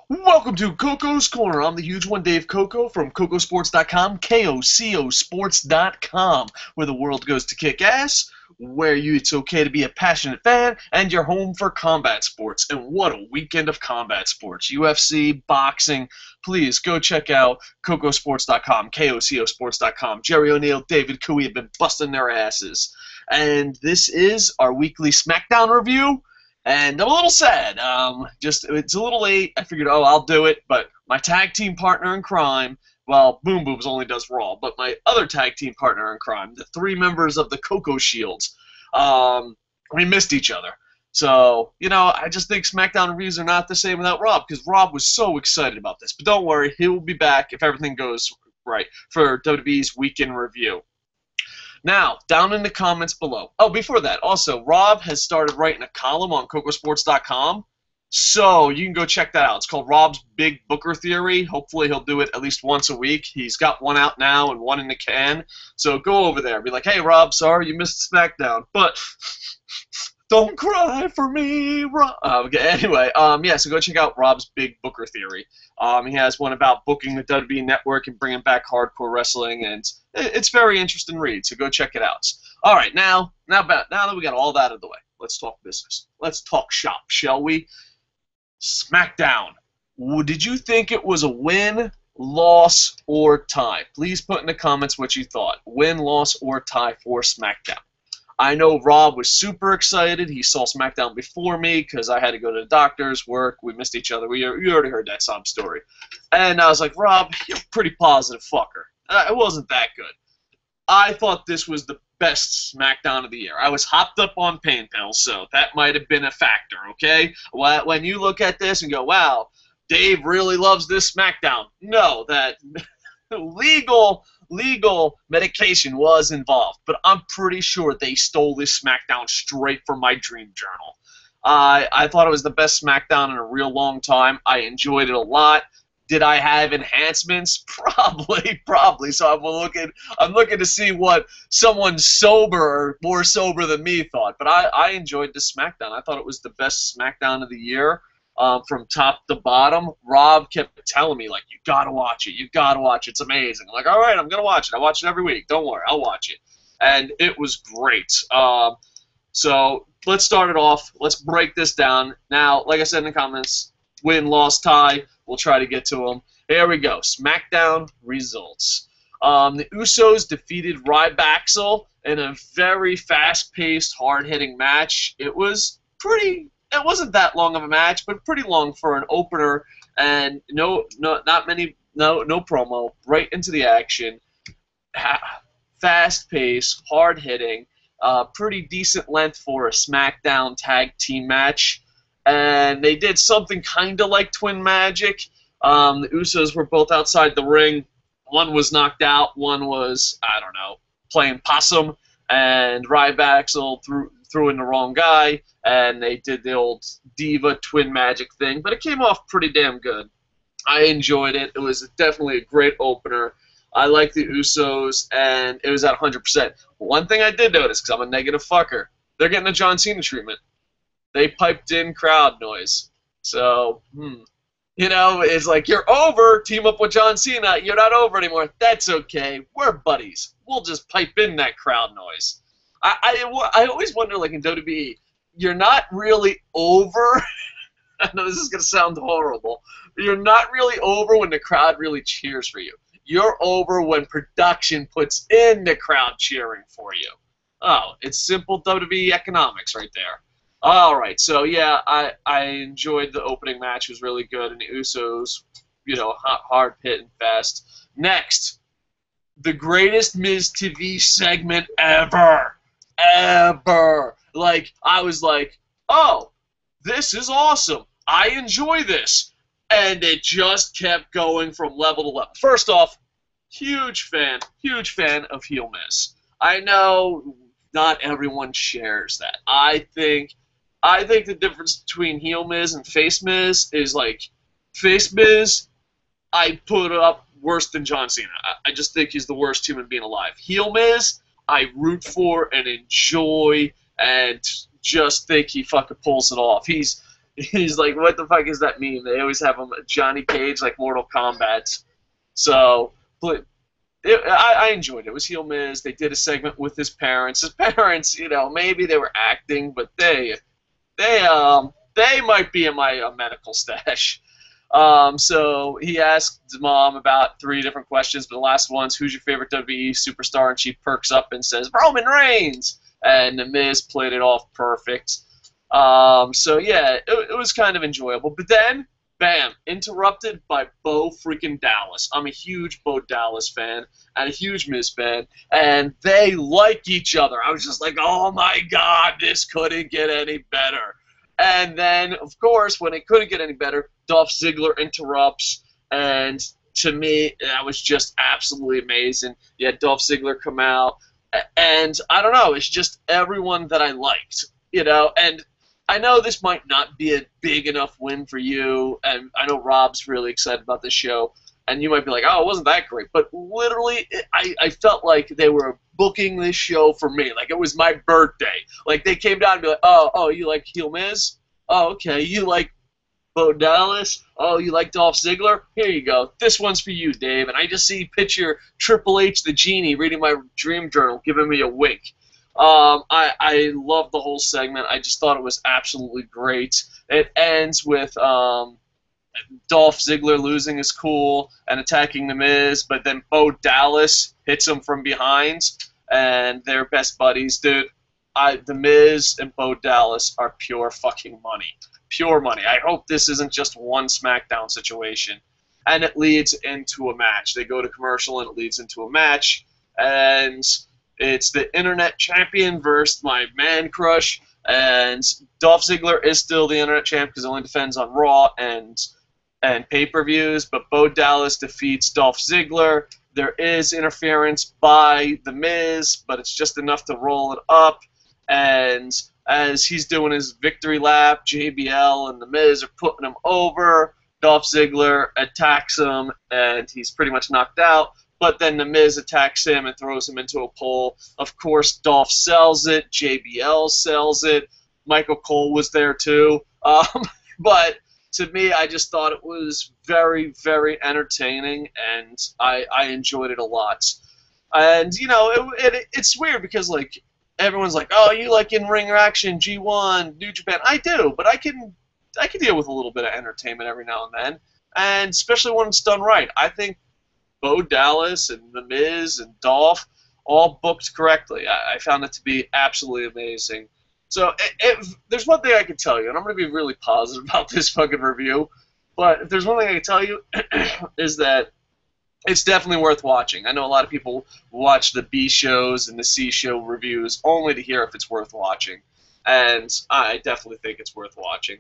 Welcome to Coco's Corner. I'm the huge one, Dave Coco from Kocosports.com, Kocosports.com, where the world goes to kick ass, where it's okay to be a passionate fan, and you're home for combat sports. And what a weekend of combat sports. UFC, boxing. Please go check out Kocosports.com, Kocosports.com. Jerry O'Neill, David Cooey have been busting their asses. And this is our weekly SmackDown review. And I'm a little sad. It's a little late. I figured, I'll do it. But my tag team partner in crime, well, Boom Boobs only does Raw, but my other tag team partner in crime, the three members of the Coco Shields, we missed each other. So, I just think SmackDown reviews are not the same without Rob, because Rob was so excited about this. But don't worry, he will be back if everything goes right for WWE's Weekend Review. Now, down in the comments below. Oh, before that, also, Rob has started writing a column on Kocosports.com, so you can go check that out. It's called Rob's Big Booker Theory. Hopefully he'll do it at least once a week. He's got one out now and one in the can. So go over there and be like, hey, Rob, sorry you missed SmackDown, but don't cry for me, Rob. Anyway, so go check out Rob's Big Booker Theory. He has one about booking the WWE Network and bringing back hardcore wrestling, and it's very interesting read, so go check it out. All right, now that we got all that out of the way, let's talk business. Let's talk shop, shall we? SmackDown. Did you think it was a win, loss, or tie? Please put in the comments what you thought. Win, loss, or tie for SmackDown. I know Rob was super excited. He saw SmackDown before me because I had to go to the doctor's work. We missed each other. You already heard that sob story. And I was like, Rob, you're a pretty positive fucker. It wasn't that good. I thought this was the best SmackDown of the year. I was hopped up on pain pills, so that might have been a factor, okay? When you look at this and go, wow, Dave really loves this SmackDown. No, that legal medication was involved, but I'm pretty sure they stole this SmackDown straight from my dream journal. I thought it was the best SmackDown in a real long time. I enjoyed it a lot. Did I have enhancements? Probably. So I'm looking to see what someone more sober than me thought. But I enjoyed this SmackDown. I thought it was the best SmackDown of the year. From top to bottom. Rob kept telling me, like, you gotta watch it. You gotta watch it. It's amazing. I'm like, all right, I'm gonna watch it. I watch it every week. Don't worry, I'll watch it. And it was great. So let's start it off. Let's break this down. Now, like I said in the comments, win, loss, tie. We'll try to get to them. Here we go. SmackDown results. The Usos defeated Rybaxel in a very fast-paced, hard-hitting match. It wasn't that long of a match, but pretty long for an opener, and no promo, right into the action. Fast-paced, hard-hitting, pretty decent length for a SmackDown tag team match. And they did something kind of like Twin Magic. The Usos were both outside the ring. One was knocked out. One was, I don't know, playing possum. And Rybaxel threw in the wrong guy. And they did the old Diva Twin Magic thing. But it came off pretty damn good. I enjoyed it. It was definitely a great opener. I like the Usos, and it was at 100%. One thing I did notice, because I'm a negative fucker, they're getting the John Cena treatment. They piped in crowd noise. So, it's like, you're over, team up with John Cena, you're not over anymore. That's okay. We're buddies. We'll just pipe in that crowd noise. I always wonder, like in WWE, you're not really over. I know this is going to sound horrible. But you're not really over when the crowd really cheers for you. You're over when production puts in the crowd cheering for you. Oh, it's simple WWE economics right there. All right, so yeah, I enjoyed the opening match. It was really good, and the Usos, hard hitting fast. Next, the greatest Miz TV segment ever. Like, I was like, oh, this is awesome. I enjoy this. And it just kept going from level to level. First off, huge fan of heel Miz. I know not everyone shares that. I think the difference between heel Miz and face Miz is, like, face Miz, I put up worse than John Cena. I just think he's the worst human being alive. Heel Miz, I root for and enjoy and just think he fucking pulls it off. He's He's like, what the fuck is that meme? They always have him Johnny Cage like Mortal Kombat. So, but I enjoyed it. It was heel Miz. They did a segment with his parents. His parents, maybe they were acting, but they might be in my medical stash. So he asked mom about 3 different questions, but the last one's, who's your favorite WWE superstar? And she perks up and says, Roman Reigns! And the Miz played it off perfect. So yeah, it was kind of enjoyable. But then, bam, interrupted by Bo freaking Dallas. I'm a huge Bo Dallas fan and a huge Miz fan, and they like each other. I was just like, oh my god, this couldn't get any better. And then, of course, when it couldn't get any better, Dolph Ziggler interrupts, and to me, that was just absolutely amazing. You had Dolph Ziggler come out, and I don't know, it's just everyone that I liked, and I know this might not be a big enough win for you, and I know Rob's really excited about this show, and you might be like, oh, it wasn't that great, but literally, I felt like they were booking this show for me, like it was my birthday. Like, they came down and be like, oh, you like heel Miz? Oh, okay, you like Bo Dallas? Oh, you like Dolph Ziggler? Here you go. This one's for you, Dave. And I just see picture Triple H the Genie reading my dream journal, giving me a wink. I love the whole segment. I just thought it was absolutely great. It ends with Dolph Ziggler losing his cool and attacking The Miz, but then Bo Dallas hits him from behind, and they're best buddies. Dude, The Miz and Bo Dallas are pure fucking money. Pure money. I hope this isn't just one SmackDown situation. And it leads into a match. They go to commercial and it leads into a match. And it's the Internet Champion versus my man crush. And Dolph Ziggler is still the Internet Champ because it only defends on Raw and pay-per-views. But Bo Dallas defeats Dolph Ziggler. There is interference by The Miz, but it's just enough to roll it up. And as he's doing his victory lap, JBL and The Miz are putting him over. Dolph Ziggler attacks him, and he's pretty much knocked out. But then The Miz attacks him and throws him into a pole. Of course, Dolph sells it. JBL sells it. Michael Cole was there too. But to me, I just thought it was very, very entertaining, and I enjoyed it a lot. And, it's weird because, like, everyone's like, oh, you like in-ring action, G1, New Japan. I do, but I can deal with a little bit of entertainment every now and then, and especially when it's done right. I think Bo Dallas and The Miz and Dolph all booked correctly. I found it to be absolutely amazing. So if there's one thing I can tell you, and I'm going to be really positive about this fucking review, but if there's one thing I can tell you, is that it's definitely worth watching. I know a lot of people watch the B shows and the C show reviews only to hear if it's worth watching. And I definitely think it's worth watching.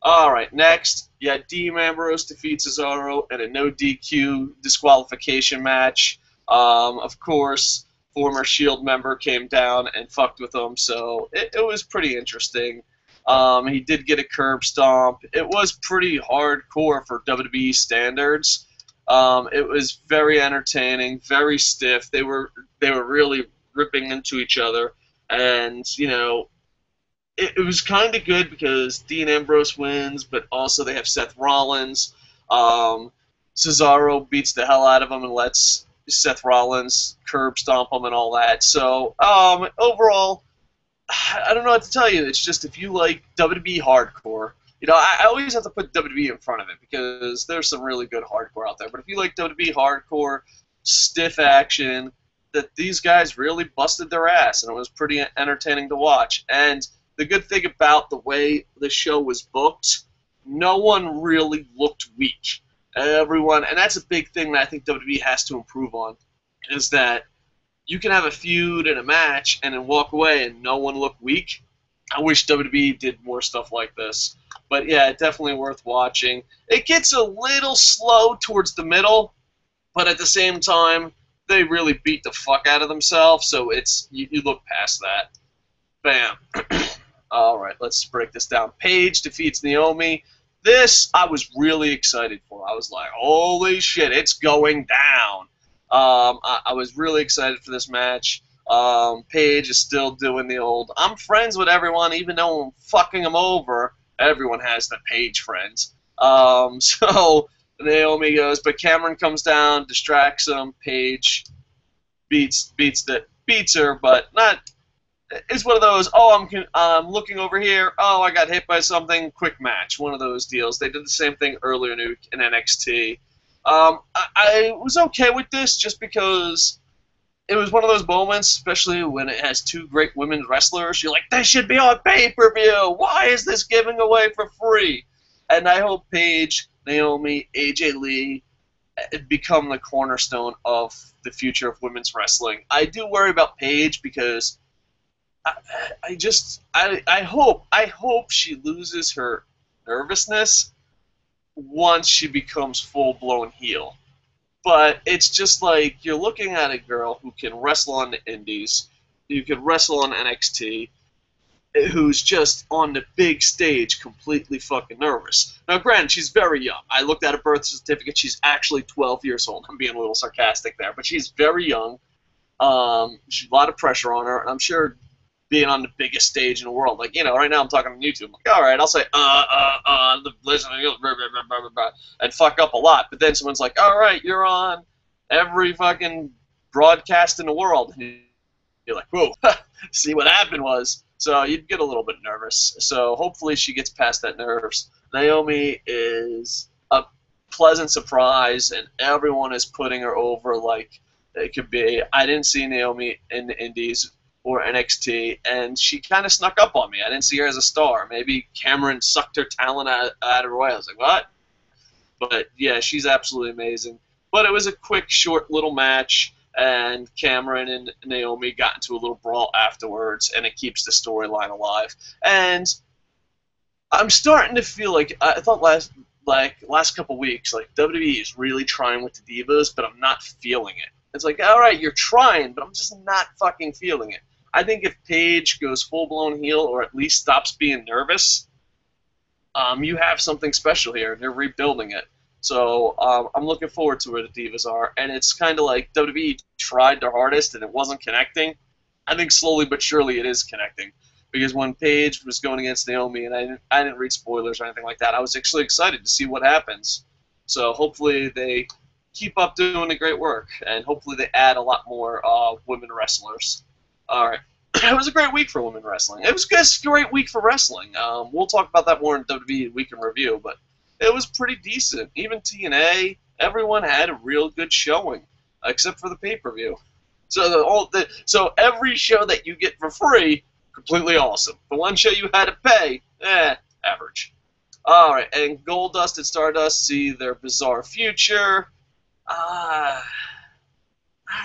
Alright, next, Dean Ambrose defeats Cesaro in a no DQ disqualification match. Of course, former Shield member came down and fucked with him, so it was pretty interesting. He did get a curb stomp. It was pretty hardcore for WWE standards. It was very entertaining, very stiff. They were really ripping into each other, and it was kind of good because Dean Ambrose wins, but also they have Seth Rollins. Cesaro beats the hell out of him and lets Seth Rollins curb stomp him and all that. So overall, I don't know what to tell you. It's just if you like WWE hardcore. I always have to put WWE in front of it because there's some really good hardcore out there. But if you like WWE hardcore, stiff action, that these guys really busted their ass, and it was pretty entertaining to watch. And the good thing about the way the show was booked, no one really looked weak. Everyone, and that's a big thing that I think WWE has to improve on, is that you can have a feud and a match and then walk away and no one look weak. I wish WWE did more stuff like this. But yeah, definitely worth watching. It gets a little slow towards the middle, but at the same time, they really beat the fuck out of themselves, so you look past that. Bam. Alright, let's break this down. Paige defeats Naomi. This, I was really excited for. I was like, holy shit, it's going down. I was really excited for this match. Paige is still doing the old, I'm friends with everyone, even though I'm fucking them over. Everyone has the Paige friends. So Naomi goes, but Cameron comes down, distracts him. Paige beats her, but not. It's one of those. Oh, I'm looking over here. Oh, I got hit by something. Quick match. One of those deals. They did the same thing earlier in NXT. I was okay with this just because it was one of those moments, especially when it has two great women wrestlers. You're like, they should be on pay-per-view. Why is this giving away for free? And I hope Paige, Naomi, AJ Lee become the cornerstone of the future of women's wrestling. I do worry about Paige because I hope she loses her nervousness once she becomes full-blown heel. But it's just like you're looking at a girl who can wrestle on the indies, who can wrestle on NXT, who's just on the big stage completely fucking nervous. Now, granted, she's very young. I looked at her birth certificate. She's actually 12 years old. I'm being a little sarcastic there, but she's very young. There's a lot of pressure on her, and I'm sure being on the biggest stage in the world, like, right now I'm talking on YouTube. I'm like, all right, I'll say, listen, and fuck up a lot. But then someone's like, all right, you're on every fucking broadcast in the world. And you're like, whoa, see what happened was. So you'd get a little bit nervous. So hopefully she gets past that nerves. Naomi is a pleasant surprise, and everyone is putting her over like it could be. I didn't see Naomi in the indies or NXT, and she kind of snuck up on me. I didn't see her as a star. Maybe Cameron sucked her talent out of her way. I was like, what? But, yeah, she's absolutely amazing. But it was a quick, short little match, and Cameron and Naomi got into a little brawl afterwards, and it keeps the storyline alive. And I'm starting to feel like, I thought last couple weeks, like, WWE is really trying with the Divas, but I'm not feeling it. It's like, all right, you're trying, but I'm just not fucking feeling it. I think if Paige goes full-blown heel or at least stops being nervous, you have something special here, and they're rebuilding it. So I'm looking forward to where the Divas are, and it's kind of like WWE tried their hardest and it wasn't connecting. I think slowly but surely it is connecting, because when Paige was going against Naomi, and I didn't read spoilers or anything like that, I was actually excited to see what happens. So hopefully they keep up doing the great work, and hopefully they add a lot more women wrestlers. All right. It was a great week for women wrestling. It was just a great week for wrestling. We'll talk about that more in WWE Week in Review, but it was pretty decent. Even TNA, everyone had a real good showing, except for the pay-per-view. So every show that you get for free, completely awesome. The one show you had to pay, average. All right, and Goldust and Stardust see their bizarre future. I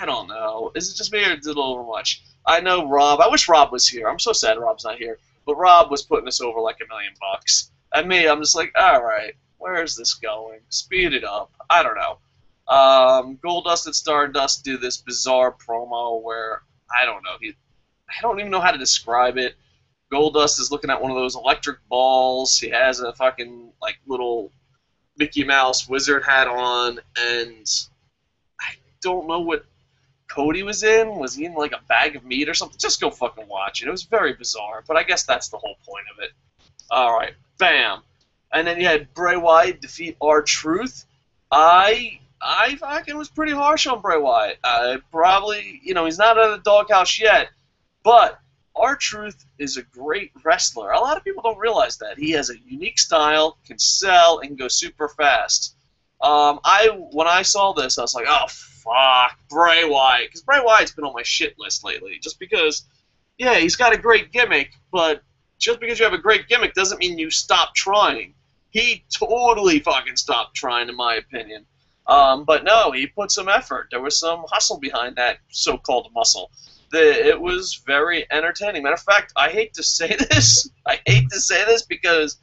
don't know. Is it just me or did it a little much? I know Rob. I wish Rob was here. I'm so sad Rob's not here. But Rob was putting us over like $1 million. And me, I'm just like, all right, where is this going? Speed it up. I don't know. Goldust and Stardust do this bizarre promo where, I don't know. I don't even know how to describe it. Goldust is looking at one of those electric balls. He has a fucking, like, little Mickey Mouse wizard hat on, and I don't know what Cody was in. Was he in like a bag of meat or something? Just go fucking watch it. It was very bizarre, but I guess that's the whole point of it. Alright, bam. And then you had Bray Wyatt defeat R-Truth. I fucking was pretty harsh on Bray Wyatt. Probably, he's not out of the doghouse yet, but R-Truth is a great wrestler. A lot of people don't realize that. He has a unique style, can sell, and can go super fast. When I saw this, I was like, oh, fuck, Bray Wyatt. Because Bray Wyatt's been on my shit list lately. Just because, yeah, he's got a great gimmick, but just because you have a great gimmick doesn't mean you stop trying. He totally fucking stopped trying, in my opinion. But no, he put some effort. There was some hustle behind that so-called muscle. It was very entertaining. Matter of fact, I hate to say this. I hate to say this because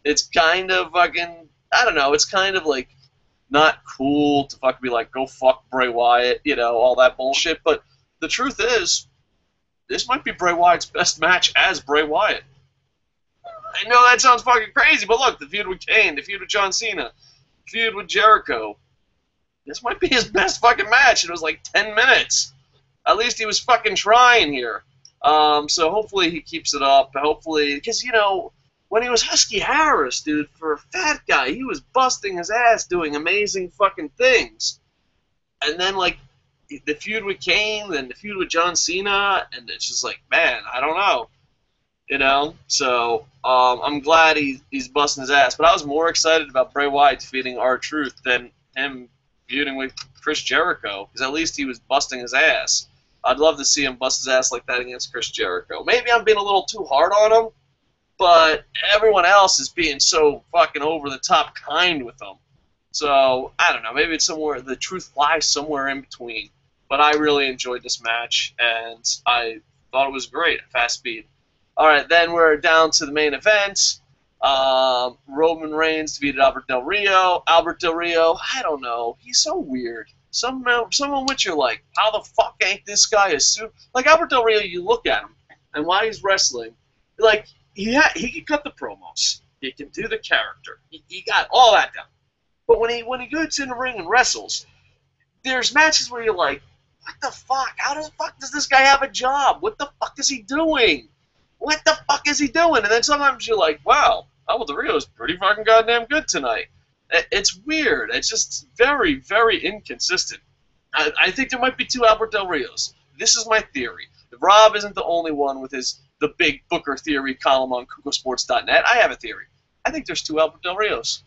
it's kind of fucking, I don't know, it's kind of like not cool to fucking be like, go fuck Bray Wyatt, all that bullshit. But the truth is, this might be Bray Wyatt's best match as Bray Wyatt. I know that sounds fucking crazy, but look, the feud with Kane, the feud with John Cena, the feud with Jericho. This might be his best fucking match. It was like 10 minutes. At least he was fucking trying here. So hopefully he keeps it up. Hopefully, because, when when he was Husky Harris, dude, for a fat guy, he was busting his ass doing amazing fucking things. And then, like, the feud with Kane, then the feud with John Cena, and it's just like, man, I don't know. You know? So, I'm glad he's busting his ass. But I was more excited about Bray Wyatt defeating R-Truth than him feuding with Chris Jericho, because at least he was busting his ass. I'd love to see him bust his ass like that against Chris Jericho. Maybe I'm being a little too hard on him, but everyone else is being so fucking over-the-top kind with him. So, I don't know, maybe it's somewhere, the truth lies somewhere in between. But I really enjoyed this match, and I thought it was great at fast speed. Alright, then we're down to the main event. Roman Reigns defeated Albert Del Rio. Albert Del Rio, I don't know, he's so weird. Someone which you're like, how the fuck ain't this guy a suit? Like, Albert Del Rio, you look at him, and while he's wrestling, like, he can cut the promos. He can do the character. He got all that down. But when he goes in the ring and wrestles, there's matches where you're like, what the fuck? How the fuck does this guy have a job? What the fuck is he doing? What the fuck is he doing? And then sometimes you're like, wow, Albert Del Rio is pretty fucking goddamn good tonight. It's weird. It's just very, very inconsistent. I think there might be two Albert Del Rios. This is my theory. Rob isn't the only one with the big Booker theory column on Kocosports.net. I have a theory. I think there's two Albert Del Rios.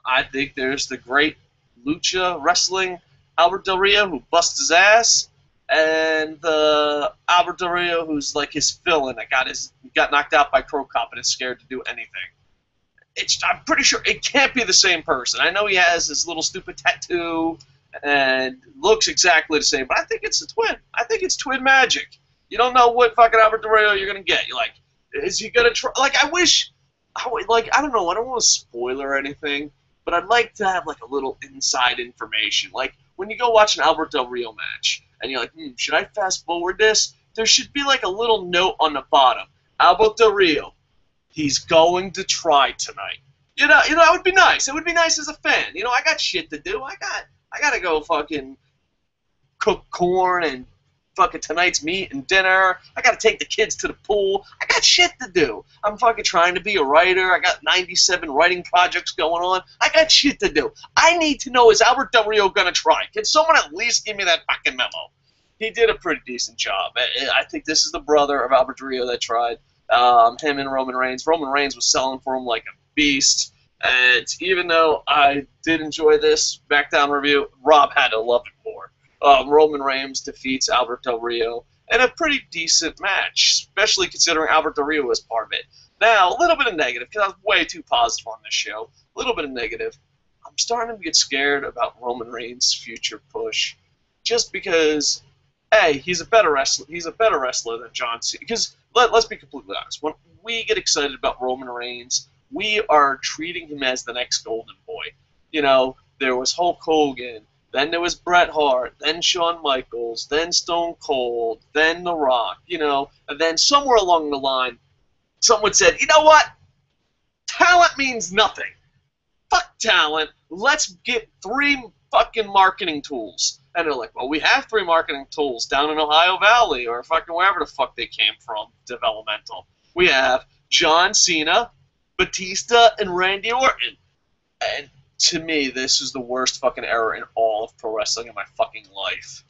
I think there's the great lucha wrestling Albert Del Rio who busts his ass, and the Albert Del Rio who's like his fill-in that got knocked out by Crow Cop and is scared to do anything. I'm pretty sure it can't be the same person. I know he has this little stupid tattoo and looks exactly the same, but I think it's a twin. I think it's twin magic. You don't know what fucking Albert Del Rio you're gonna get. You're like, is he gonna try? Like, I don't know. I don't want to spoil or anything, but I'd like to have like a little inside information. Like when you go watch an Albert Del Rio match, and you're like, should I fast forward this? There should be like a little note on the bottom. Albert Del Rio, he's going to try tonight. You know, it would be nice. It would be nice as a fan. You know, I got shit to do. I gotta go fucking cook corn and fucking tonight's meat and dinner. I gotta take the kids to the pool. I got shit to do. I'm fucking trying to be a writer. I got 97 writing projects going on. I got shit to do. I need to know, is Albert Del Rio gonna try? Can someone at least give me that fucking memo? He did a pretty decent job. I think this is the brother of Albert Del Rio that tried. Him and Roman Reigns. Roman Reigns was selling for him like a beast. And even though I did enjoy this SmackDown review, Rob had to love it more. Roman Reigns defeats Albert Del Rio in a pretty decent match, especially considering Albert Del Rio was part of it. Now, a little bit of negative, because I was way too positive on this show. A little bit of negative. I'm starting to get scared about Roman Reigns' future push, just because, A, he's a better wrestler. He's a better wrestler than John Cena. Because let's be completely honest, when we get excited about Roman Reigns, we are treating him as the next Golden Boy. You know, there was Hulk Hogan. Then there was Bret Hart, then Shawn Michaels, then Stone Cold, then The Rock, you know, and then somewhere along the line, someone said, you know what? Talent means nothing. Fuck talent. Let's get 3 fucking marketing tools. And they're like, well, we have 3 marketing tools down in Ohio Valley or fucking wherever the fuck they came from, developmental. We have John Cena, Batista, and Randy Orton. And to me, this is the worst fucking era in all of pro wrestling in my fucking life.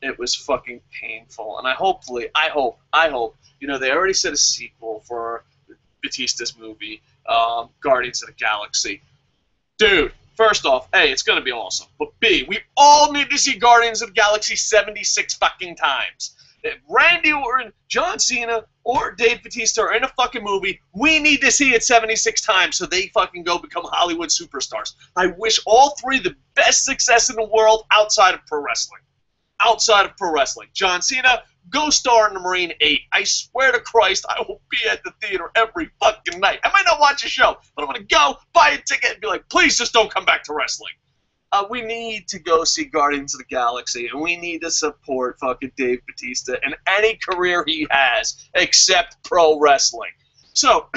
It was fucking painful. And I hope, you know, they already said a sequel for Batista's movie, Guardians of the Galaxy. Dude, first off, A, it's gonna be awesome. But B, we all need to see Guardians of the Galaxy 76 fucking times. If Randy Orton, John Cena, or Dave Batista are in a fucking movie, we need to see it 76 times so they fucking go become Hollywood superstars. I wish all 3 the best success in the world outside of pro wrestling. Outside of pro wrestling. John Cena, go star in the Marine 8. I swear to Christ, I will be at the theater every fucking night. I might not watch a show, but I'm going to go, buy a ticket, and be like, please just don't come back to wrestling. We need to go see Guardians of the Galaxy, and we need to support fucking Dave Batista in any career he has, except pro wrestling. So,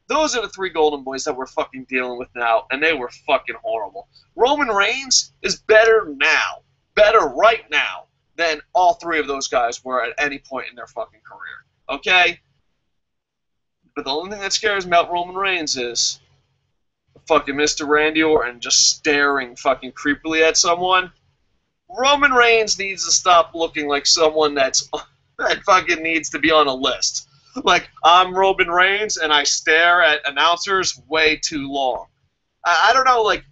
those are the 3 Golden Boys that we're fucking dealing with now, and they were fucking horrible. Roman Reigns is better right now, than all 3 of those guys were at any point in their fucking career. Okay? But the only thing that scares me about Roman Reigns is fucking Mr. Randy Orton just staring fucking creepily at someone. Roman Reigns needs to stop looking like someone that fucking needs to be on a list. Like, I'm Roman Reigns and I stare at announcers way too long. I don't know, like,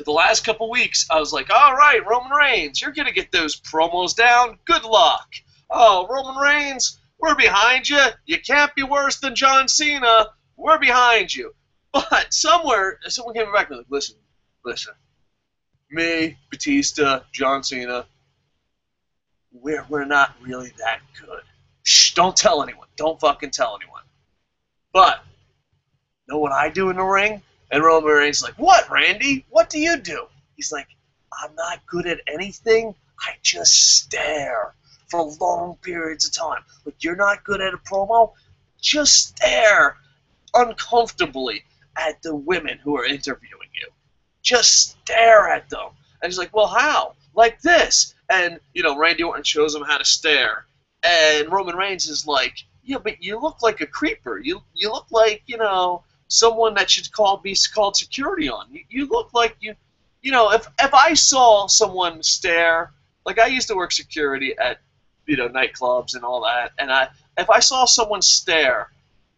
the last couple weeks, I was like, all right, Roman Reigns, you're going to get those promos down. Good luck. Oh, Roman Reigns, we're behind you. You can't be worse than John Cena. We're behind you. But someone came back and was like, listen. Me, Batista, John Cena, we're not really that good. Shh, don't tell anyone. Don't fucking tell anyone. But, know what I do in the ring? And Roman Reigns is like, what, Randy? What do you do? He's like, I'm not good at anything. I just stare for long periods of time. Like, you're not good at a promo? Just stare uncomfortably at the women who are interviewing you. Just stare at them. And he's like, well, how? Like this. And, Randy Orton shows him how to stare. And Roman Reigns is like, yeah, but you look like a creeper. You look like, someone that should be called security on. You look like if I saw someone stare, like I used to work security at, nightclubs and all that, and if I saw someone stare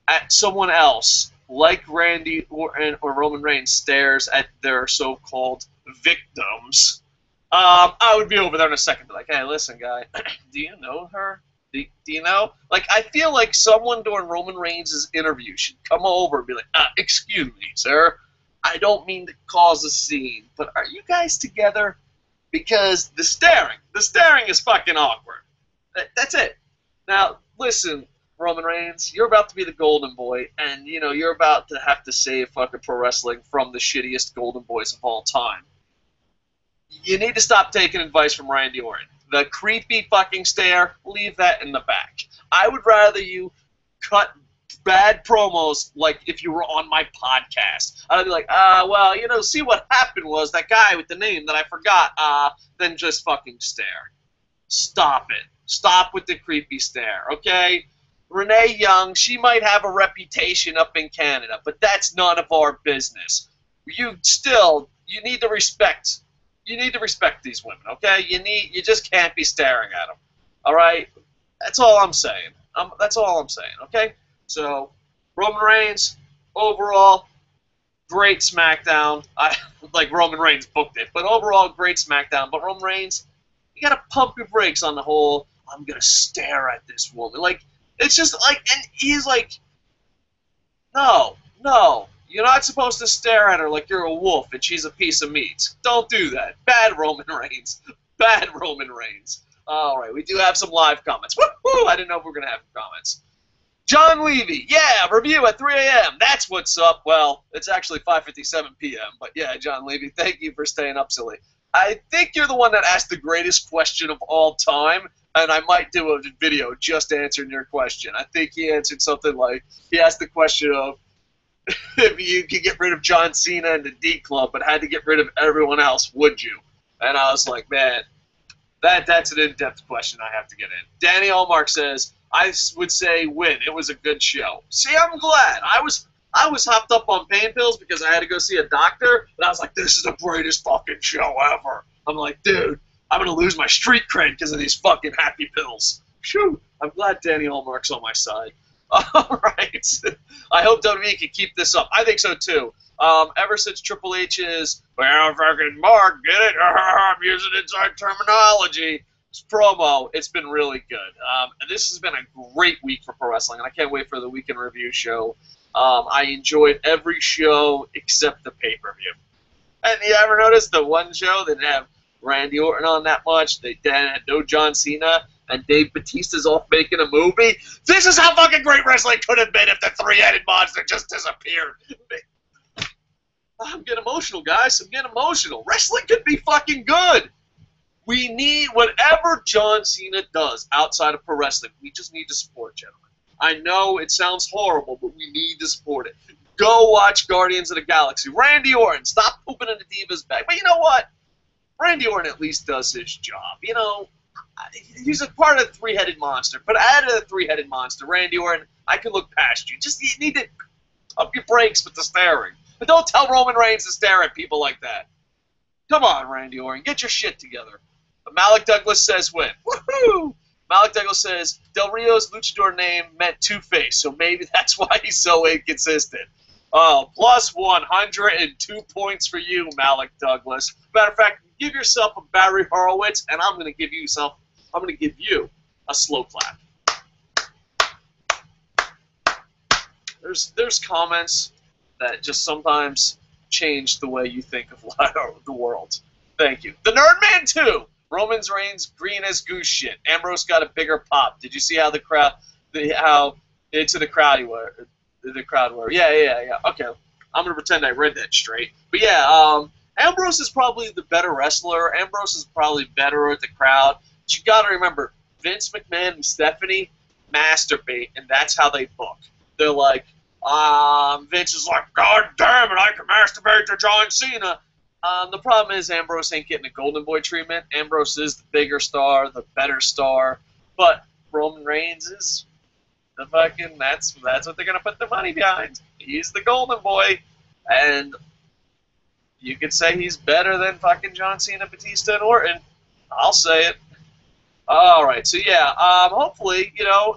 at someone else, like Randy or Roman Reigns stares at their so-called victims, I would be over there in a second, be like, hey, listen, guy, do you know her? Do you know? Like, I feel like someone during Roman Reigns' interview should come over and be like, excuse me, sir. I don't mean to cause a scene, but are you guys together? Because the staring is fucking awkward. That's it. Now, listen, Roman Reigns, you're about to be the golden boy, and, you're about to have to save fucking pro wrestling from the shittiest golden boys of all time. You need to stop taking advice from Randy Orton. The creepy fucking stare, leave that in the back. I would rather you cut bad promos like if you were on my podcast. I'd be like, see what happened was that guy with the name that I forgot, then just fucking stare. Stop it. Stop with the creepy stare, okay? Renee Young, she might have a reputation up in Canada, but that's none of our business. You need to respect. You need to respect these women, okay? You just can't be staring at them, all right? That's all I'm saying. That's all I'm saying, okay? So, Roman Reigns, overall, great SmackDown. Like Roman Reigns booked it, but overall, great SmackDown. But Roman Reigns, you gotta pump your brakes on the whole, I'm gonna stare at this woman. Like, it's just like, and he's like, no. You're not supposed to stare at her like you're a wolf and she's a piece of meat. Don't do that. Bad Roman Reigns. Bad Roman Reigns. All right, we do have some live comments. Woo-hoo! I didn't know if we were going to have comments. John Levy. Yeah, review at 3 a.m. That's what's up. Well, it's actually 5:57 p.m. But yeah, John Levy, thank you for staying up, silly. I think you're the one that asked the greatest question of all time, and I might do a video just answering your question. I think he answered something like, he asked the question of, if you could get rid of John Cena and the D Club, but had to get rid of everyone else, would you? And I was like, man, that's an in-depth question I have to get in. Danny Allmark says, I would say win. It was a good show. See, I'm glad. I was hopped up on pain pills because I had to go see a doctor, and I was like, this is the greatest fucking show ever. I'm like, dude, I'm going to lose my street cred because of these fucking happy pills. Phew. I'm glad Danny Allmark's on my side. All right. I hope WWE can keep this up. I think so, too. Ever since Triple H's, well, fucking Mark, get it? I'm using inside terminology. This promo, it's been really good. And this has been a great week for pro wrestling, and I can't wait for the weekend review show. I enjoyed every show except the pay-per-view. And you ever notice the one show that didn't have Randy Orton on that much? They had no John Cena. And Dave Batista's off making a movie. This is how fucking great wrestling could have been if the three-headed monster just disappeared. I'm getting emotional, guys. I'm getting emotional. Wrestling could be fucking good. We need whatever John Cena does outside of pro wrestling. We just need to support, gentlemen. I know it sounds horrible, but we need to support it. Go watch Guardians of the Galaxy. Randy Orton, stop pooping in the Divas bag. But you know what? Randy Orton at least does his job. He's a part of the three-headed monster. But out of the three-headed monster, Randy Orton, I can look past you. Just you need to up your brakes with the staring. But don't tell Roman Reigns to stare at people like that. Come on, Randy Orton, get your shit together. But Malik Douglas says win. Woohoo! Malik Douglas says Del Rio's luchador name meant Two-Face, so maybe that's why he's so inconsistent. Oh, plus 102 points for you, Malik Douglas. Matter of fact, give yourself a Barry Horowitz, and I'm going to give you a slow clap. There's comments that just sometimes change the way you think of the world. Thank you. The Nerdman 2. Roman Reigns green as goose shit. Ambrose got a bigger pop. Did you see how how into the crowd were? Yeah. Okay, I'm gonna pretend I read that straight. But yeah, Ambrose is probably the better wrestler. Ambrose is probably better at the crowd. But you gotta remember, Vince McMahon and Stephanie masturbate, and that's how they book. They're like, Vince is like, God damn it, I can masturbate to John Cena. The problem is Ambrose ain't getting a Golden Boy treatment. Ambrose is the bigger star, the better star, but Roman Reigns is the fucking, that's what they're gonna put their money behind. He's the Golden Boy, and you could say he's better than fucking John Cena, Batista, and Orton. I'll say it. Alright, so yeah, hopefully,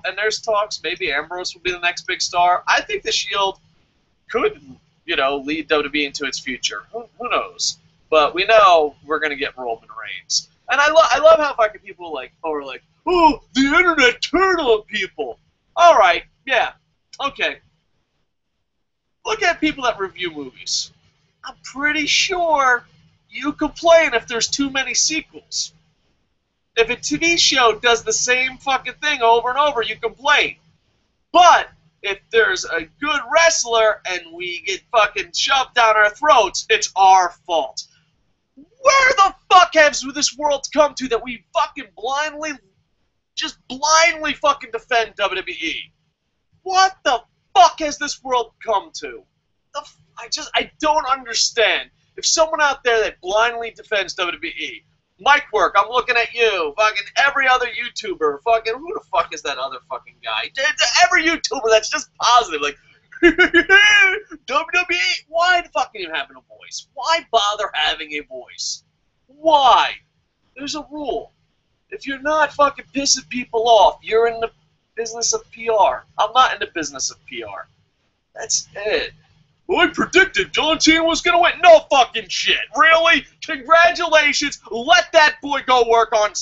and there's talks, maybe Ambrose will be the next big star. I think the Shield could, lead WWE into its future. Who knows? But we know we're going to get Roman Reigns. And I love how fucking people are like, oh, the internet turned on people. Alright, yeah, okay. Look at people that review movies. I'm pretty sure you complain if there's too many sequels. If a TV show does the same fucking thing over and over, you complain. But if there's a good wrestler and we get fucking shoved down our throats, it's our fault. Where the fuck has this world come to that we fucking blindly fucking defend WWE? What the fuck has this world come to? I don't understand. If someone out there that blindly defends WWE, Mike Work, I'm looking at you. Fucking every other YouTuber. Fucking who the fuck is that other fucking guy? Every YouTuber that's just positive, like WWE. Why the fuck are you having a voice? Why bother having a voice? Why? There's a rule. If you're not fucking pissing people off, you're in the business of PR. I'm not in the business of PR. That's it. Well, I predicted John Cena was going to win. No fucking shit. Really? Congratulations. Let that boy go work on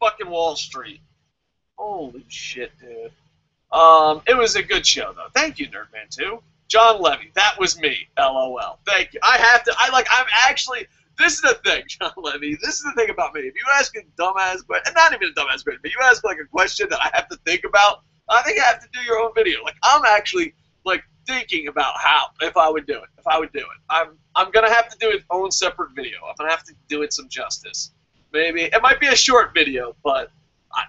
fucking Wall Street. Holy shit, dude. It was a good show, though. Thank you, Nerdman 2. John Levy. That was me. LOL. Thank you. I'm actually, this is the thing, John Levy. This is the thing about me. If you ask a dumbass question, not even a dumbass question, but you ask, like, a question that I have to think about, I think I have to do your own video. Like, I'm actually, like, thinking about if I would do it. I'm gonna have to do its own separate video. I'm gonna have to do it some justice. Maybe it might be a short video, but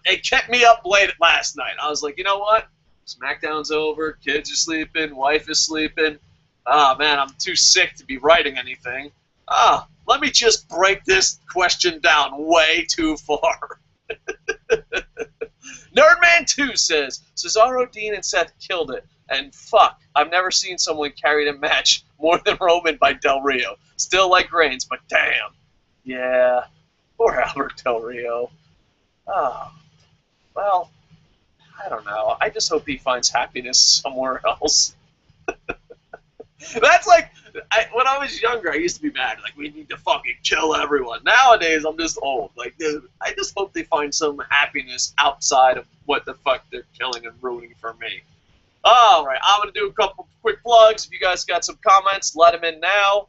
it kept me up late last night. I was like, you know what? SmackDown's over. Kids are sleeping. Wife is sleeping. Oh man, I'm too sick to be writing anything. Let me just break this question down way too far. Nerdman 2 says Cesaro, Dean, and Seth killed it. And fuck, I've never seen someone carry a match more than Roman by Del Rio. Still like Reigns, but damn. Yeah, poor Albert Del Rio. Oh, well, I don't know. I just hope he finds happiness somewhere else. That's like, when I was younger, I used to be mad. Like, we need to fucking kill everyone. Nowadays, I'm just old. Like, dude, I just hope they find some happiness outside of what the fuck they're killing and ruining for me. Alright, I'm going to do a couple quick plugs. If you guys got some comments, let them in now.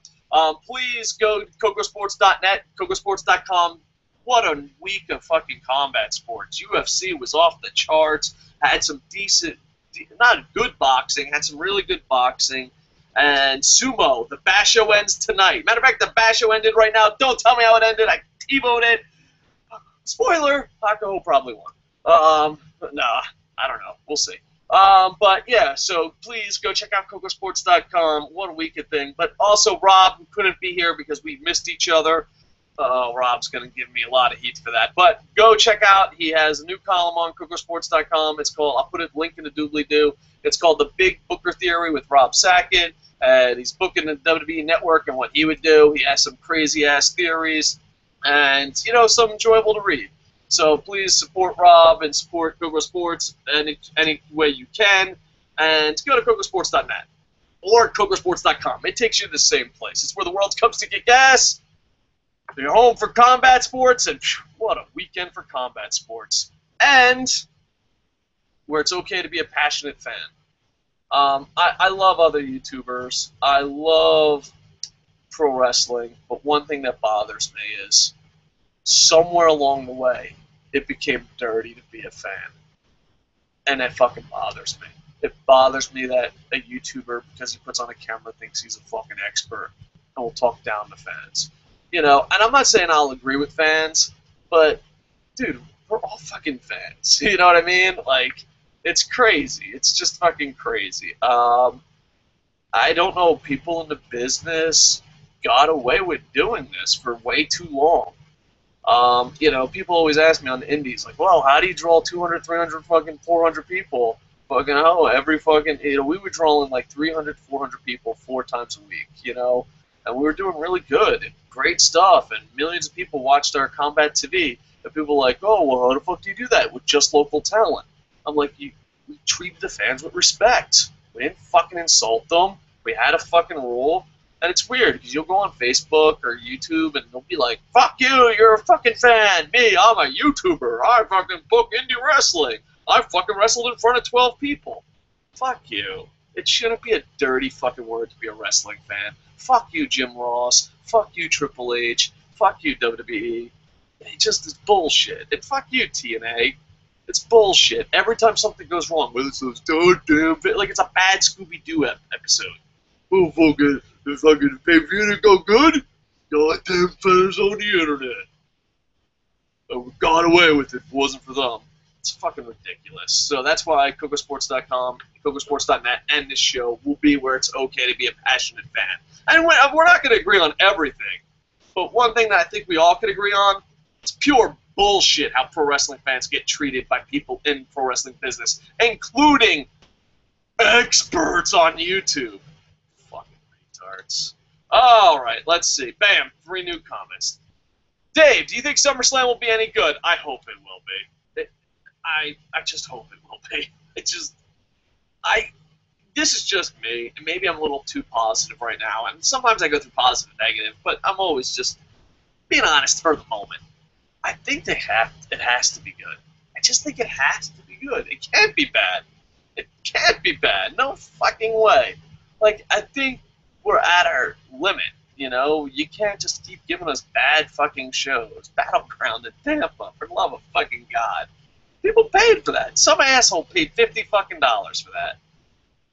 Please go to Kocosports.net, Kocosports.com. What a week of fucking combat sports. UFC was off the charts, had some decent, not good boxing, had some really good boxing. And Sumo, the Basho ends tonight. Matter of fact, the Basho ended right now. Don't tell me how it ended. I T-voted. Spoiler, Paco probably won. Nah, I don't know. We'll see. But yeah, so please go check out Kocosports.com. What a weekend thing. But also Rob, who couldn't be here because we missed each other. Rob's going to give me a lot of heat for that. But go check out, he has a new column on Kocosports.com. It's called, I'll put a link in the doobly-doo. It's called The Big Booker Theory with Rob Sackett. And he's booking the WWE Network and what he would do. He has some crazy-ass theories and, you know, some enjoyable to read. So please support Rob and support Coco Sports any way you can. And go to Kocosports.net or Kocosports.com. It takes you to the same place. It's where the world comes to get gas. You're home for combat sports, and what a weekend for combat sports. And where it's okay to be a passionate fan. I love other YouTubers. I love pro wrestling, but one thing that bothers me is somewhere along the way, it became dirty to be a fan. And that fucking bothers me. It bothers me that a YouTuber, because he puts on a camera, thinks he's a fucking expert and will talk down to fans. You know, and I'm not saying I'll agree with fans, but, dude, we're all fucking fans. You know what I mean? Like, it's crazy. It's just fucking crazy. I don't know, people in the business got away with doing this for way too long. You know, people always ask me on the indies, like, well, how do you draw 200, 300, fucking 400 people? Fucking, oh, every fucking, you know, we were drawing like 300, 400 people 4 times a week, you know? And we were doing really good and great stuff, and millions of people watched our Combat TV. And people were like, oh, well, how the fuck do you do that with just local talent? I'm like, we treated the fans with respect. We didn't fucking insult them. We had a fucking rule. And it's weird, because you'll go on Facebook or YouTube, and they'll be like, fuck you, you're a fucking fan. Me, I'm a YouTuber. I fucking book indie wrestling. I fucking wrestled in front of 12 people. Fuck you. It shouldn't be a dirty fucking word to be a wrestling fan. Fuck you, Jim Ross. Fuck you, Triple H. Fuck you, WWE. It just is bullshit. And fuck you, TNA. It's bullshit. Every time something goes wrong, whether it's those goddamn, like it's a bad Scooby-Doo episode. Oh, fucking, the fucking pay-per-view didn't go good? Goddamn fans on the internet. Oh, we got away with it if it wasn't for them. It's fucking ridiculous. So that's why Kocosports.com, Kocosports.net, and this show will be where it's okay to be a passionate fan. And we're not going to agree on everything, but one thing that I think we all can agree on, it's pure bullshit how pro wrestling fans get treated by people in pro wrestling business, including experts on YouTube. Fucking retards. All right, let's see. Bam, 3 new comments. Dave, do you think SummerSlam will be any good? I hope it will be. I just hope it will be. This is just me, and maybe I'm a little too positive right now, and sometimes I go through positive and negative, but I'm always just being honest for the moment. I think it has to be good. I just think it has to be good. It can't be bad. It can't be bad. No fucking way. Like, I think we're at our limit, you know? You can't just keep giving us bad fucking shows. Battleground in Tampa, for the love of fucking God. People paid for that. Some asshole paid $50 fucking for that.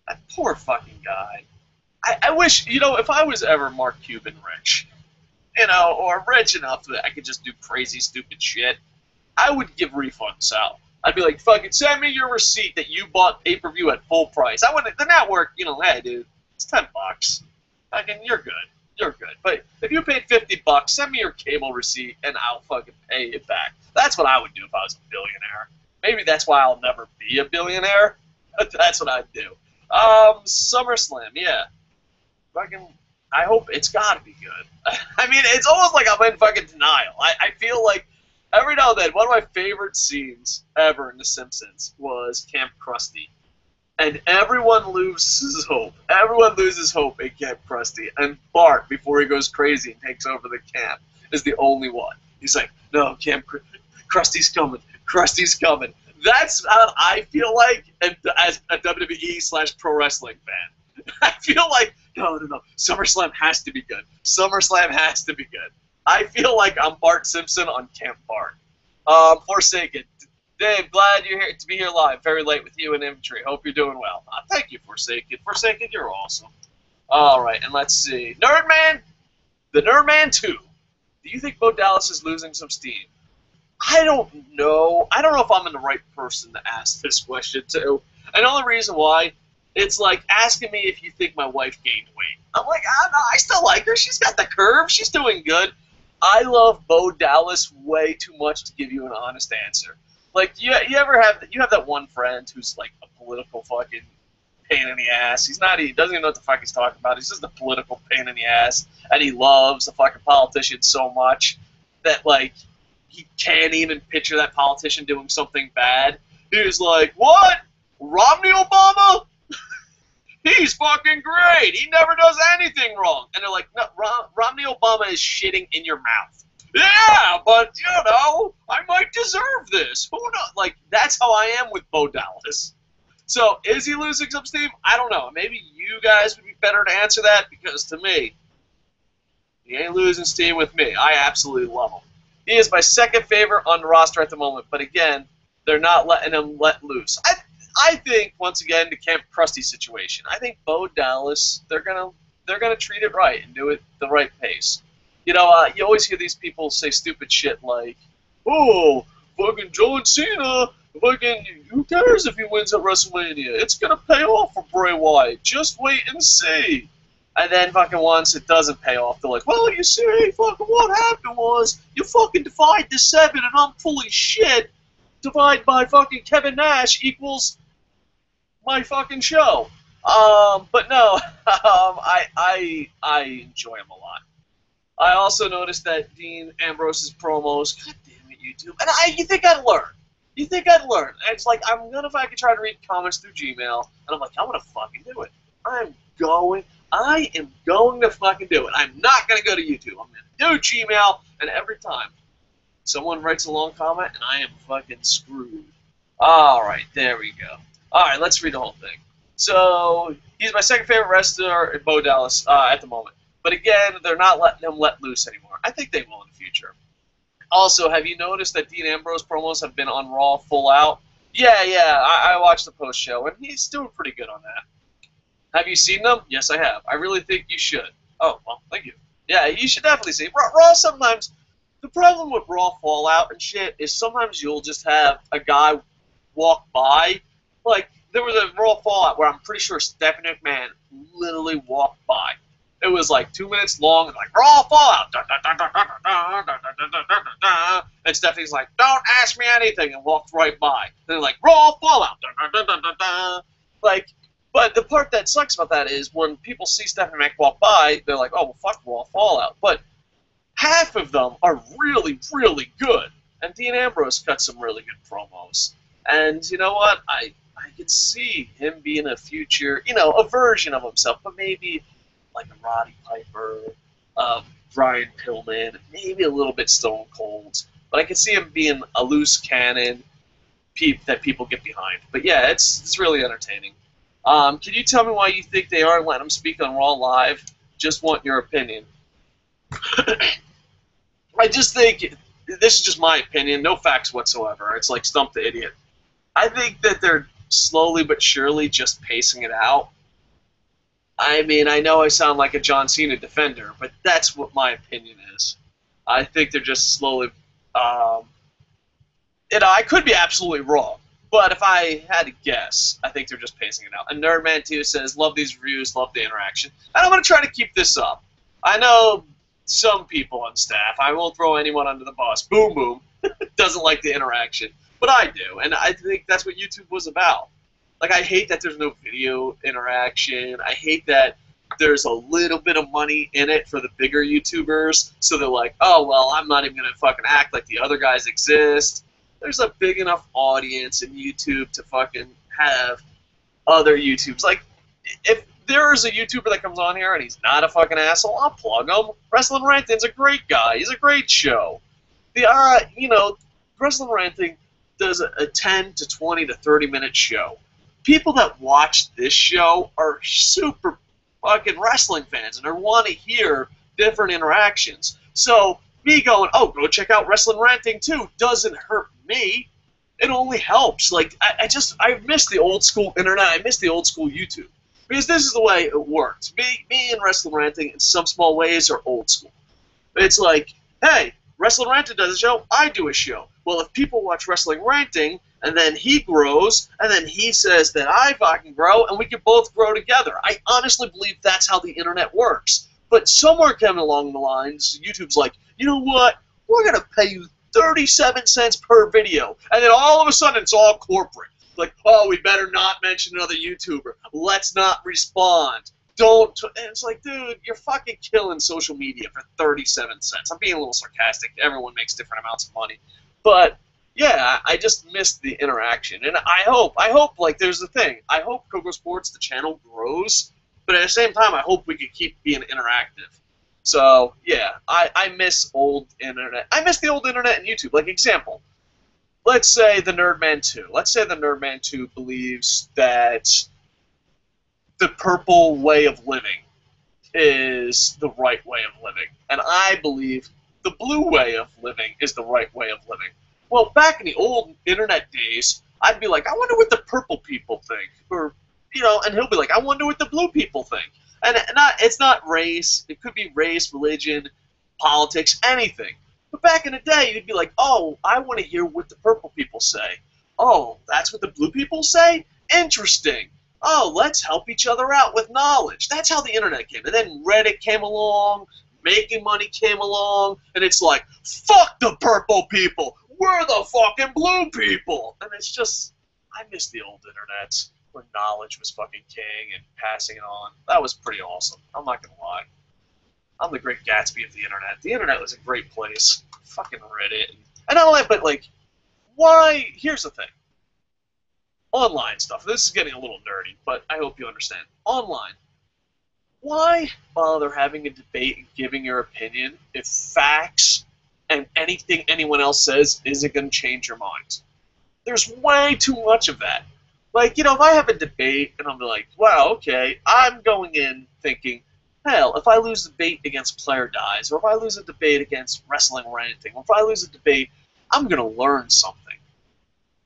That poor fucking guy. I wish, you know, if I was ever Mark Cuban rich, you know, or rich enough that I could just do crazy, stupid shit, I would give refunds out. I'd be like, fucking send me your receipt that you bought pay-per-view at full price. I wouldn't, the network, you know, hey, dude, it's $10. Fucking, you're good. You're good. But if you paid $50, send me your cable receipt and I'll fucking pay it back. That's what I would do if I was a billionaire. Maybe that's why I'll never be a billionaire. But that's what I'd do. SummerSlam, yeah. Fucking, I hope it's gotta be good. I mean, it's almost like I'm in fucking denial. I feel like every now and then, one of my favorite scenes ever in The Simpsons was Camp Krusty. And everyone loses hope. Everyone loses hope in Camp Krusty. And Bart, before he goes crazy and takes over the camp, is the only one. He's like, no, Krusty's coming. Krusty's coming. That's how I feel like as a WWE/pro wrestling fan. I feel like, no. SummerSlam has to be good. SummerSlam has to be good. I feel like I'm Bart Simpson on Camp Bart. Forsaken. Dave, glad you're here to be here live. Very late with you and Infantry. Hope you're doing well. Thank you, Forsaken. Forsaken, you're awesome. All right, and let's see. Nerdman, the Nerdman 2. Do you think Bo Dallas is losing some steam? I don't know. I don't know if I'm the right person to ask this question to. And the only reason why, it's like asking me if you think my wife gained weight. I'm like, I don't know. I still like her. She's got the curve. She's doing good. I love Bo Dallas way too much to give you an honest answer. Like, you have that one friend who's like a political fucking pain in the ass. He doesn't even know what the fuck he's talking about. He's just a political pain in the ass, and he loves the fucking politician so much that, like, he can't even picture that politician doing something bad. He's like, what? Romney Obama? He's fucking great. He never does anything wrong. And they're like, no, Romney Obama is shitting in your mouth. Yeah, but, you know, I might deserve this. Who knows? Like, that's how I am with Bo Dallas. So, is he losing some steam? I don't know. Maybe you guys would be better to answer that, because to me, he ain't losing steam with me. I absolutely love him. He is my second favorite on the roster at the moment, but again, they're not letting him let loose. I think, once again, the Camp Krusty situation. I think Bo Dallas, they're gonna treat it right and do it the right pace. You know, you always hear these people say stupid shit like, oh, fucking John Cena, fucking, who cares if he wins at WrestleMania? It's gonna pay off for Bray Wyatt. Just wait and see. And then fucking once it doesn't pay off, they're like, well, you see, fucking what happened was, you fucking divide the 7 and I'm full of shit. Divide by fucking Kevin Nash equals my fucking show. But no, I enjoy him a lot. I also noticed that Dean Ambrose's promos, god damn it, YouTube, and you think I'd learn. You think I'd learn. And it's like, I'm gonna fucking try to read comments through Gmail, and I'm like, I'm gonna fucking do it. I am going to fucking do it. I'm not gonna go to YouTube. I'm gonna do Gmail, and every time someone writes a long comment, and I am fucking screwed. Alright, there we go. Alright, let's read the whole thing. So, he's my second favorite wrestler in Bo Dallas at the moment. But again, they're not letting him let loose anymore. I think they will in the future. Also, have you noticed that Dean Ambrose promos have been on Raw full out? Yeah, I watched the post-show, and he's doing pretty good on that. Have you seen them? Yes, I have. I really think you should. Oh, well, thank you. Yeah, you should definitely see. Raw sometimes, the problem with Raw Fallout and shit is sometimes you'll just have a guy walk by. Like, there was a Raw Fallout where I'm pretty sure Stephanie McMahon literally walked by. It was like 2 minutes long, and like, Raw Fallout! And Stephanie's like, don't ask me anything, and walked right by. And they're like, Raw Fallout! Like, but the part that sucks about that is when people see Stephanie McMahon walk by, they're like, oh, well, fuck Raw Fallout. But half of them are really, really good. And Dean Ambrose cut some really good promos. And you know what? I could see him being a future, you know, a version of himself, but maybe like a Roddy Piper, Brian Pillman, maybe a little bit Stone Cold. But I could see him being a loose cannon that people get behind. But yeah, it's really entertaining. Can you tell me why you think they aren't letting him speak on Raw Live? Just want your opinion. I just think, this is just my opinion, no facts whatsoever. It's like Stump the Idiot. I think that they're slowly but surely just pacing it out. I mean, I know I sound like a John Cena defender, but that's what my opinion is. I think they're just slowly... I could be absolutely wrong, but if I had to guess, I think they're just pacing it out. And Nerdman2 says, love these reviews, love the interaction. And I'm going to try to keep this up. I know some people on staff, I won't throw anyone under the bus, Boom Boom, doesn't like the interaction. But I do, and I think that's what YouTube was about. Like, I hate that there's no video interaction. I hate that there's a little bit of money in it for the bigger YouTubers. So they're like, oh, well, I'm not even going to fucking act like the other guys exist. There's a big enough audience in YouTube to fucking have other YouTubers. Like, if there is a YouTuber that comes on here and he's not a fucking asshole, I'll plug him. Wrestling Ranting's a great guy. He's a great show. You know, Wrestling Ranting does a 10 to 20 to 30-minute show. People that watch this show are super fucking wrestling fans, and they want to hear different interactions. So me going, oh, go check out Wrestling Ranting too, doesn't hurt me. It only helps. Like, I miss the old school internet. I miss the old school YouTube. Because this is the way it works. Me and Wrestling Ranting in some small ways are old school. It's like, hey, Wrestling Ranting does a show, I do a show. Well, if people watch Wrestling Ranting, and then he grows, and then he says that I fucking grow, and we can both grow together. I honestly believe that's how the internet works. But somewhere coming along the lines, YouTube's like, you know what? We're going to pay you 37 cents per video. And then all of a sudden, it's all corporate. Like, oh, we better not mention another YouTuber. Let's not respond. Don't. And it's like, dude, you're fucking killing social media for 37 cents. I'm being a little sarcastic. Everyone makes different amounts of money. But, yeah, I just missed the interaction. And I hope, like, there's the thing. I hope Kocosports, the channel, grows. But at the same time, I hope we can keep being interactive. So, yeah, I miss old internet. I miss the old internet and YouTube. Like, example. Let's say the Nerdman 2. Let's say the Nerdman 2 believes that the purple way of living is the right way of living. And I believe the blue way of living is the right way of living. Well, back in the old internet days, I'd be like, I wonder what the purple people think. Or, you know, and he'll be like, I wonder what the blue people think. And it's not race. It could be race, religion, politics, anything. But back in the day, you'd be like, oh, I want to hear what the purple people say. Oh, that's what the blue people say? Interesting. Oh, let's help each other out with knowledge. That's how the internet came. And then Reddit came along, Making Money came along, and it's like, fuck the purple people. We're the fucking blue people. And it's just, I miss the old internet where knowledge was fucking king and passing it on. That was pretty awesome. I'm not going to lie. I'm the great Gatsby of the internet. The internet was a great place. Fucking Reddit. And not only that, but, like, why? Here's the thing. Online stuff. This is getting a little nerdy, but I hope you understand. Online. Why bother having a debate and giving your opinion if facts and anything anyone else says isn't going to change your mind? There's way too much of that. Like, you know, if I have a debate and I'm like, wow, okay, I'm going in thinking, hell, if I lose a debate against Player Dies, or if I lose a debate against Wrestling Ranting, or if I lose a debate, I'm going to learn something.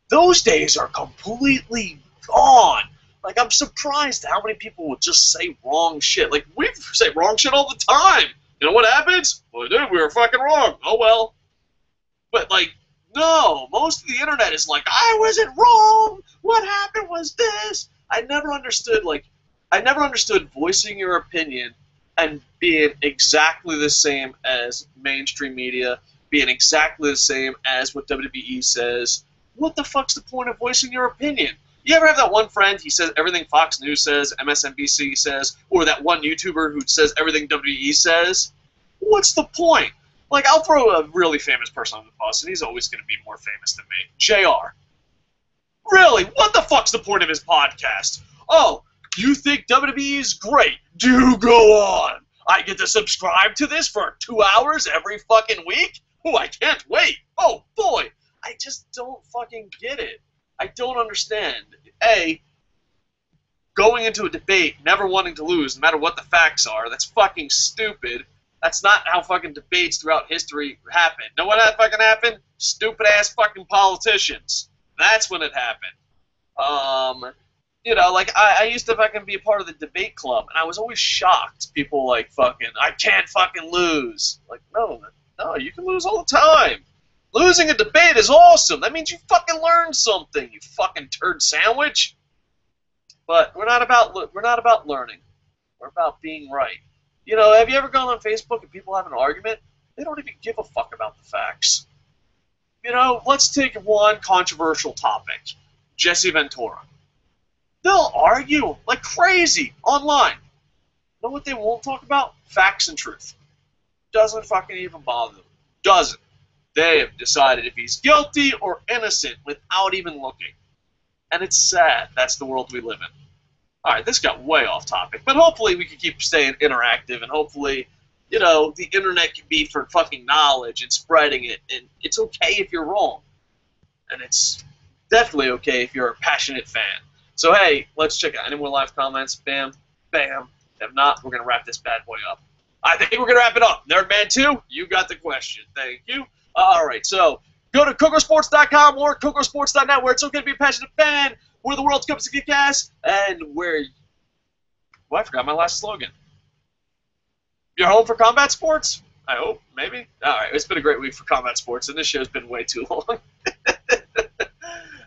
Those days are completely gone. Like, I'm surprised at how many people would just say wrong shit. Like, we say wrong shit all the time. You know what happens? Well, dude, we were fucking wrong. Oh, well. But, like, no, most of the internet is like, I wasn't wrong. What happened was this. I never understood voicing your opinion and being exactly the same as mainstream media, being exactly the same as what WWE says. What the fuck's the point of voicing your opinion? You ever have that one friend, he says everything Fox News says, MSNBC says, or that one YouTuber who says everything WWE says? What's the point? Like, I'll throw a really famous person on the bus, and he's always going to be more famous than me. JR. Really? What the fuck's the point of his podcast? Oh, you think WWE is great? Do go on. I get to subscribe to this for 2 hours every fucking week? Oh, I can't wait. Oh, boy. I just don't fucking get it. I don't understand. A, going into a debate, never wanting to lose, no matter what the facts are, that's fucking stupid. That's not how fucking debates throughout history happen. Know what that fucking happened? Stupid-ass fucking politicians. That's when it happened. You know, like, I used to fucking be a part of the debate club, and I was always shocked. People, like, fucking, I can't fucking lose. Like, no, you can lose all the time. Losing a debate is awesome. That means you fucking learned something, you fucking turd sandwich. But we're not about learning. We're about being right. You know, have you ever gone on Facebook and people have an argument? They don't even give a fuck about the facts. You know, let's take one controversial topic. Jesse Ventura. They'll argue like crazy online. You know what they won't talk about? Facts and truth. Doesn't fucking even bother them. Doesn't. They have decided if he's guilty or innocent without even looking. And it's sad. That's the world we live in. Alright, this got way off topic, but hopefully we can keep staying interactive, and hopefully, you know, the internet can be for fucking knowledge and spreading it, and it's okay if you're wrong. And it's definitely okay if you're a passionate fan. So hey, let's check out any more live comments. Bam, bam. If not, we're going to wrap this bad boy up. I think we're going to wrap it up. Nerdman 2, you got the question. Thank you. Alright, so go to Kocosports.com or Kocosports.net, where it's okay to be a passionate fan, where the world comes to kick ass, and where... Well, I forgot my last slogan. You're home for combat sports? I hope, maybe. Alright, it's been a great week for combat sports, and this show's been way too long.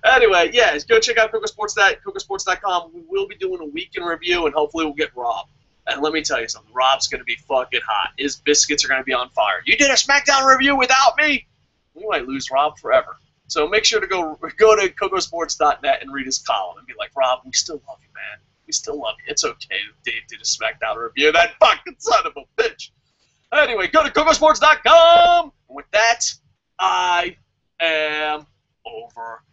Anyway, yeah, go check out Kocosports.com. We will be doing a week in review, and hopefully we'll get Rob. And let me tell you something, Rob's going to be fucking hot. His biscuits are going to be on fire. You did a SmackDown review without me? We might lose Rob forever. So make sure to go to Kocosports.net and read his column and be like, Rob, we still love you, man. We still love you. It's okay if Dave did a SmackDown review. That fucking son of a bitch. Anyway, go to Kocosports.com. And with that, I am over.